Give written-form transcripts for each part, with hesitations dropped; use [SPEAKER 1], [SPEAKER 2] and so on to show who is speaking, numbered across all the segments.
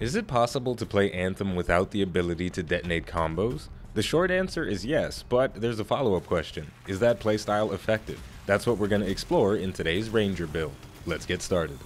[SPEAKER 1] Is it possible to play Anthem without the ability to detonate combos? The short answer is yes, but there's a follow-up question. Is that playstyle effective? That's what we're going to explore in today's Ranger build. Let's get started.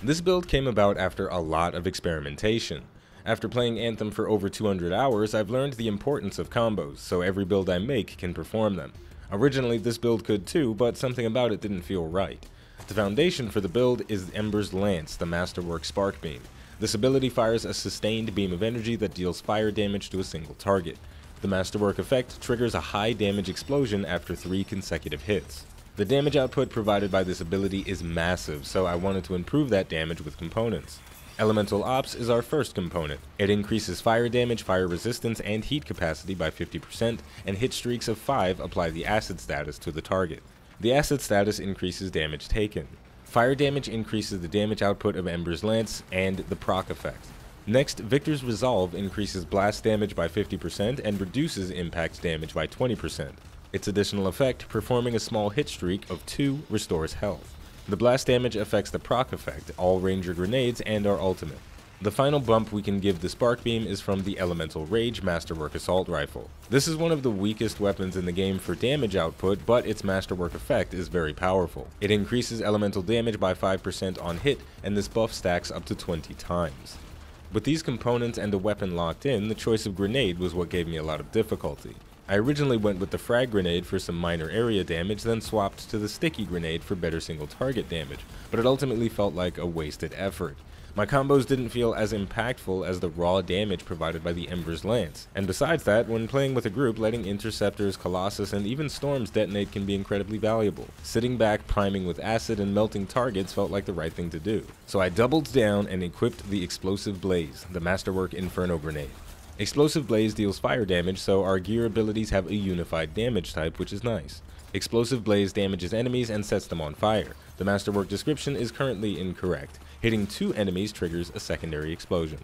[SPEAKER 1] This build came about after a lot of experimentation. After playing Anthem for over 200 hours, I've learned the importance of combos, so every build I make can perform them. Originally, this build could too, but something about it didn't feel right. The foundation for the build is Ember's Lance, the Masterwork Spark Beam. This ability fires a sustained beam of energy that deals fire damage to a single target. The Masterwork effect triggers a high damage explosion after 3 consecutive hits. The damage output provided by this ability is massive, so I wanted to improve that damage with components. Elemental Ops is our first component. It increases fire damage, fire resistance, and heat capacity by 50%, and hit streaks of 5 apply the acid status to the target. The acid status increases damage taken. Fire damage increases the damage output of Ember's Lance and the proc effect. Next, Victor's Resolve increases blast damage by 50% and reduces impact damage by 20%. Its additional effect, performing a small hit streak of 2, restores health. The blast damage affects the proc effect, all Ranger grenades, and our ultimate. The final bump we can give the Spark Beam is from the Elemental Rage Masterwork Assault Rifle. This is one of the weakest weapons in the game for damage output, but its Masterwork effect is very powerful. It increases elemental damage by 5% on hit, and this buff stacks up to 20 times. With these components and the weapon locked in, the choice of grenade was what gave me a lot of difficulty. I originally went with the frag grenade for some minor area damage, then swapped to the sticky grenade for better single target damage, but it ultimately felt like a wasted effort. My combos didn't feel as impactful as the raw damage provided by the Ember's Lance, and besides that, when playing with a group, letting Interceptors, Colossus, and even Storms detonate can be incredibly valuable. Sitting back, priming with acid, and melting targets felt like the right thing to do. So I doubled down and equipped the Explosive Blaze, the Masterwork Inferno Grenade. Explosive Blaze deals fire damage, so our gear abilities have a unified damage type, which is nice. Explosive Blaze damages enemies and sets them on fire. The Masterwork description is currently incorrect. Hitting 2 enemies triggers a secondary explosion.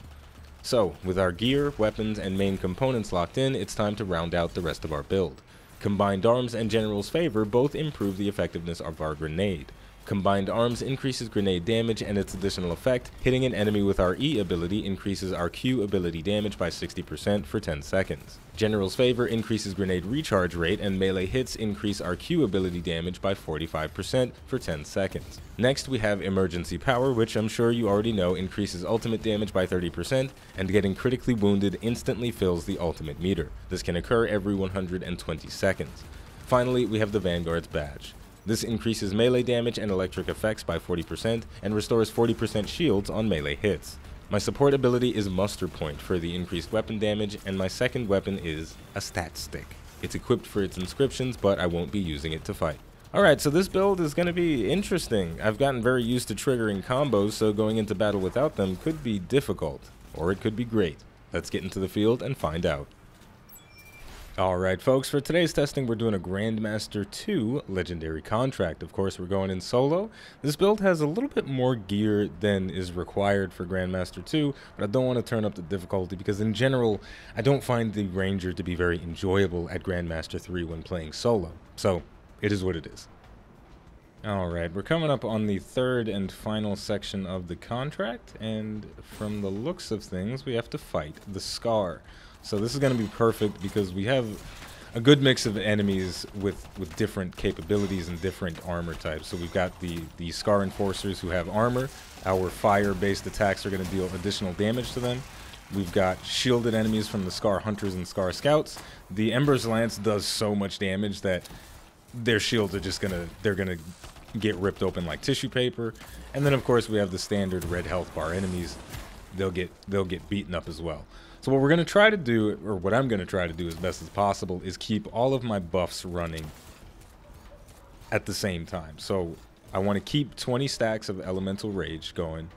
[SPEAKER 1] So, with our gear, weapons, and main components locked in, it's time to round out the rest of our build. Combined Arms and General's Favor both improve the effectiveness of our grenade. Combined Arms increases grenade damage and its additional effect, hitting an enemy with our E ability increases our Q ability damage by 60% for 10 seconds. General's Favor increases grenade recharge rate, and melee hits increase our Q ability damage by 45% for 10 seconds. Next we have Emergency Power, which I'm sure you already know increases ultimate damage by 30%, and getting critically wounded instantly fills the ultimate meter. This can occur every 120 seconds. Finally, we have the Vanguard's Badge. This increases melee damage and electric effects by 40% and restores 40% shields on melee hits. My support ability is Muster Point for the increased weapon damage, and my second weapon is a Stat Stick. It's equipped for its inscriptions, but I won't be using it to fight. Alright, so this build is going to be interesting. I've gotten very used to triggering combos, so going into battle without them could be difficult, or it could be great. Let's get into the field and find out. Alright folks, for today's testing we're doing a Grandmaster 2 Legendary Contract. Of course we're going in solo. This build has a little bit more gear than is required for Grandmaster 2, but I don't want to turn up the difficulty because in general I don't find the Ranger to be very enjoyable at Grandmaster 3 when playing solo. So it is what it is. Alright, we're coming up on the third and final section of the contract, and from the looks of things we have to fight the Scar. So this is going to be perfect because we have a good mix of enemies with different capabilities and different armor types. So we've got the Scar Enforcers who have armor. Our fire-based attacks are going to deal additional damage to them. We've got shielded enemies from the Scar Hunters and Scar Scouts. The Ember's Lance does so much damage that their shields are just they're gonna get ripped open like tissue paper. And then of course we have the standard red health bar enemies. They'll get beaten up as well. So what we're going to try to do, or what I'm going to try to do as best as possible, is keep all of my buffs running at the same time. So I want to keep 20 stacks of Elemental Rage going.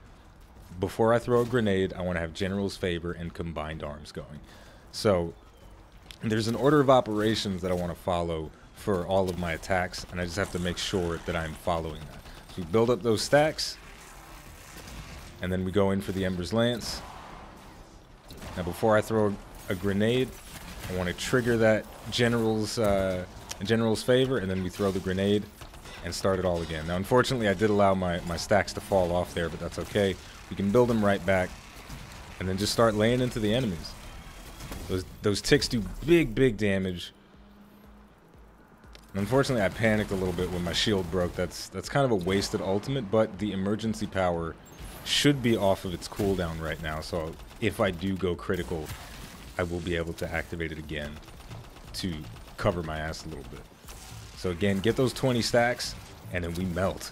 [SPEAKER 1] Before I throw a grenade, I want to have General's Favor and Combined Arms going. So there's an order of operations that I want to follow for all of my attacks, and I just have to make sure that I'm following that. So we build up those stacks, and then we go in for the Ember's Lance. Now before I throw a grenade, I want to trigger that General's Favor, and then we throw the grenade and start it all again. Now unfortunately I did allow my stacks to fall off there, but that's okay. We can build them right back. and then just start laying into the enemies. Those ticks do big damage. And unfortunately, I panicked a little bit when my shield broke. That's kind of a wasted ultimate, but the emergency power should be off of its cooldown right now. So if I do go critical, I will be able to activate it again to cover my ass a little bit. So again, get those 20 stacks, and then we melt.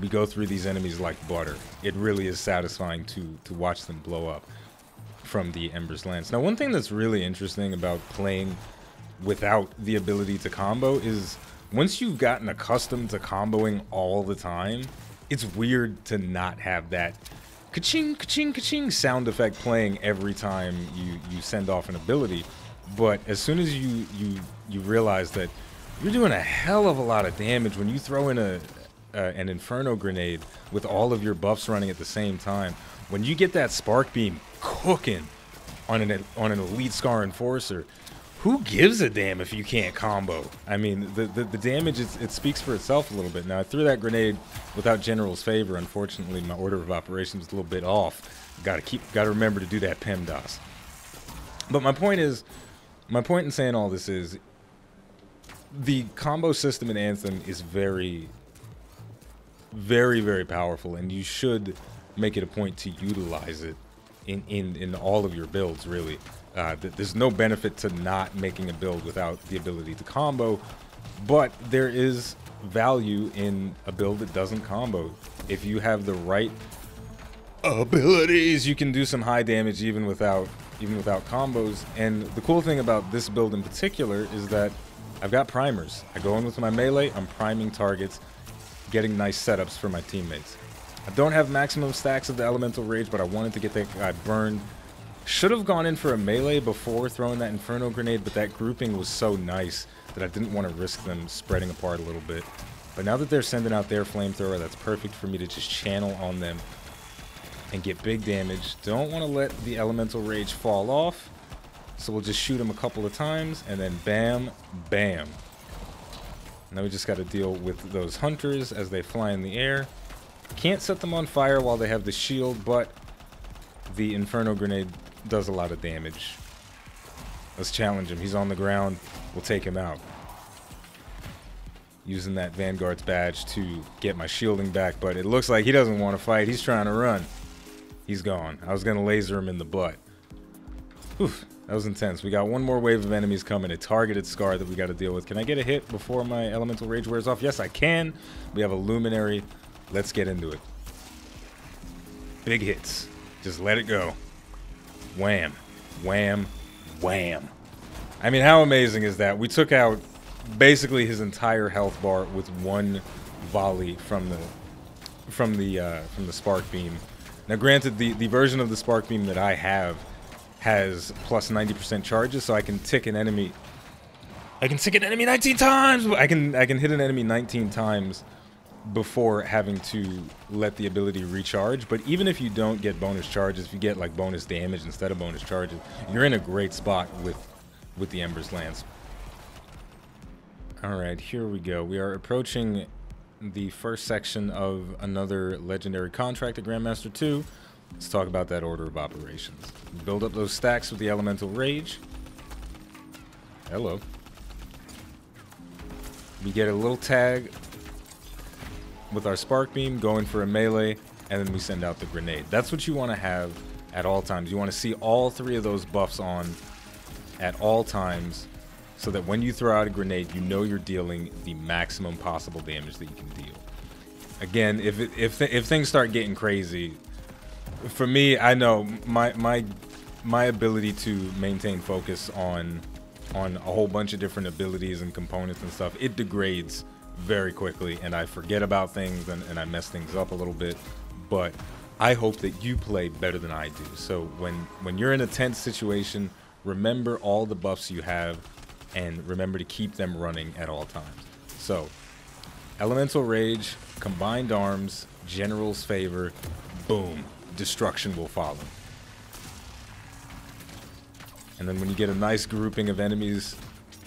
[SPEAKER 1] We go through these enemies like butter. It really is satisfying to watch them blow up from the Ember's Lance. Now, one thing that's really interesting about playing without the ability to combo is once you've gotten accustomed to comboing all the time, it's weird to not have that ka-ching, ka-ching, ka-ching sound effect playing every time you send off an ability. But as soon as you realize that you're doing a hell of a lot of damage when you throw in an Inferno grenade with all of your buffs running at the same time, when you get that spark beam cooking on an elite Scar Enforcer, who gives a damn if you can't combo? I mean, the damage, it speaks for itself a little bit. Now, I threw that grenade without General's favor. Unfortunately, my order of operations was a little bit off. Gotta remember to do that PEMDAS. But my point in saying all this is, the combo system in Anthem is very powerful, and you should make it a point to utilize it in all of your builds, really. There's no benefit to not making a build without the ability to combo, but there is value in a build that doesn't combo. If you have the right abilities, you can do some high damage even without combos. And the cool thing about this build in particular is that I've got primers. I go in with my melee, I'm priming targets, getting nice setups for my teammates. I don't have maximum stacks of the Elemental Rage, but I wanted to get that guy burned. Should have gone in for a melee before throwing that Inferno grenade, but that grouping was so nice that I didn't want to risk them spreading apart a little bit. But now that they're sending out their flamethrower, that's perfect for me to just channel on them and get big damage. Don't want to let the Elemental Rage fall off, so we'll just shoot him a couple of times, and then bam, bam. Now we just got to deal with those hunters as they fly in the air. Can't set them on fire while they have the shield, but the Inferno grenade does a lot of damage. Let's challenge him. He's on the ground. We'll take him out. Using that Vanguard's badge to get my shielding back, but it looks like he doesn't want to fight. He's trying to run. He's gone. I was going to laser him in the butt. Oof, that was intense. We got one more wave of enemies coming. A targeted Scar that we got to deal with. Can I get a hit before my Elemental Rage wears off? Yes, I can. We have a Luminary. Let's get into it. Big hits. Just let it go. Wham. Wham. Wham. I mean, how amazing is that? We took out basically his entire health bar with one volley from the spark beam. Now, granted, the version of the spark beam that I have has plus 90% charges, so I can tick an enemy. I can tick an enemy 19 times. I can hit an enemy 19 times before having to let the ability recharge. But even if you don't get bonus charges, if you get like bonus damage instead of bonus charges, you're in a great spot with the Ember's Lance. Alright, here we go. We are approaching the first section of another legendary contract at Grandmaster 2. Let's talk about that order of operations. Build up those stacks with the Elemental Rage. Hello. We get a little tag with our Spark Beam, going for a melee, and then we send out the grenade. That's what you want to have at all times. You want to see all three of those buffs on at all times, so that when you throw out a grenade, you know you're dealing the maximum possible damage that you can deal. Again, if things start getting crazy, for me, I know my ability to maintain focus on a whole bunch of different abilities and components and stuff, it degrades very quickly, and I forget about things and I mess things up a little bit. But I hope that you play better than I do. So when you're in a tense situation, remember all the buffs you have, and remember to keep them running at all times. So, Elemental Rage, Combined Arms, General's Favor, boom, destruction will follow. And then when you get a nice grouping of enemies,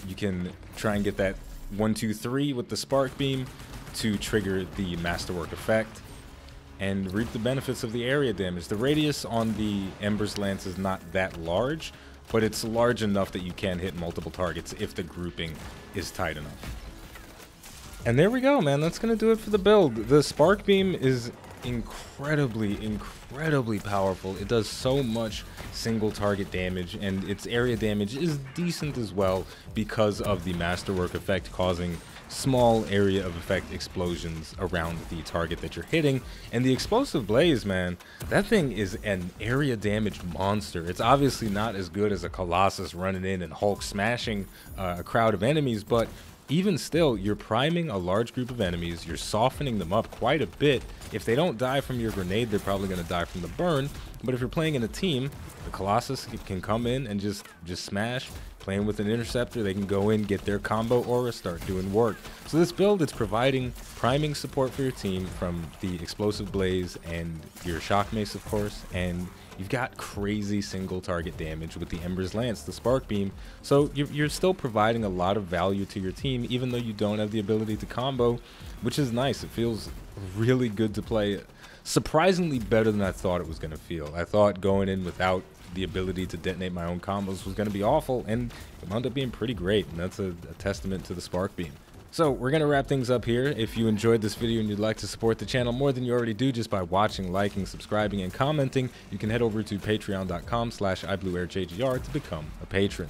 [SPEAKER 1] you can try and get that 1, 2, 3 with the Spark Beam to trigger the Masterwork effect. and reap the benefits of the area damage. The radius on the Ember's lance is not that large, but it's large enough that you can hit multiple targets if the grouping is tight enough. And there we go, man. That's going to do it for the build. The Spark Beam is incredibly powerful. It does so much single target damage, and its area damage is decent as well because of the Masterwork effect causing small area of effect explosions around the target that you're hitting. And the Explosive Blaze, man, that thing is an area damage monster. It's obviously not as good as a Colossus running in and Hulk smashing a crowd of enemies, but even still, you're priming a large group of enemies, you're softening them up quite a bit. If they don't die from your grenade, they're probably going to die from the burn. But if you're playing in a team, the Colossus can come in and just smash. Playing with an Interceptor, they can go in, get their combo aura, start doing work. So this build, it's providing priming support for your team from the Explosive Blaze and your Shock Mace, of course, and you've got crazy single target damage with the Ember's Lance, the Spark Beam. So you're still providing a lot of value to your team, even though you don't have the ability to combo, which is nice. It feels really good to play. Surprisingly better than I thought it was going to feel. I thought going in without the ability to detonate my own combos was going to be awful, and it wound up being pretty great, and that's a testament to the Spark Beam. So we're going to wrap things up here. If you enjoyed this video and you'd like to support the channel more than you already do just by watching, liking, subscribing, and commenting, you can head over to patreon.com/iBluairJgR to become a patron.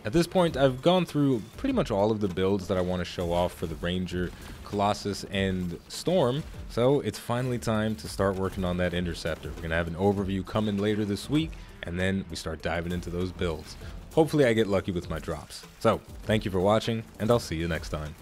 [SPEAKER 1] At this point, I've gone through pretty much all of the builds that I want to show off for the Ranger, Colossus, and Storm, so it's finally time to start working on that Interceptor. We're going to have an overview coming later this week, and then we start diving into those builds. Hopefully I get lucky with my drops. So, thank you for watching, and I'll see you next time.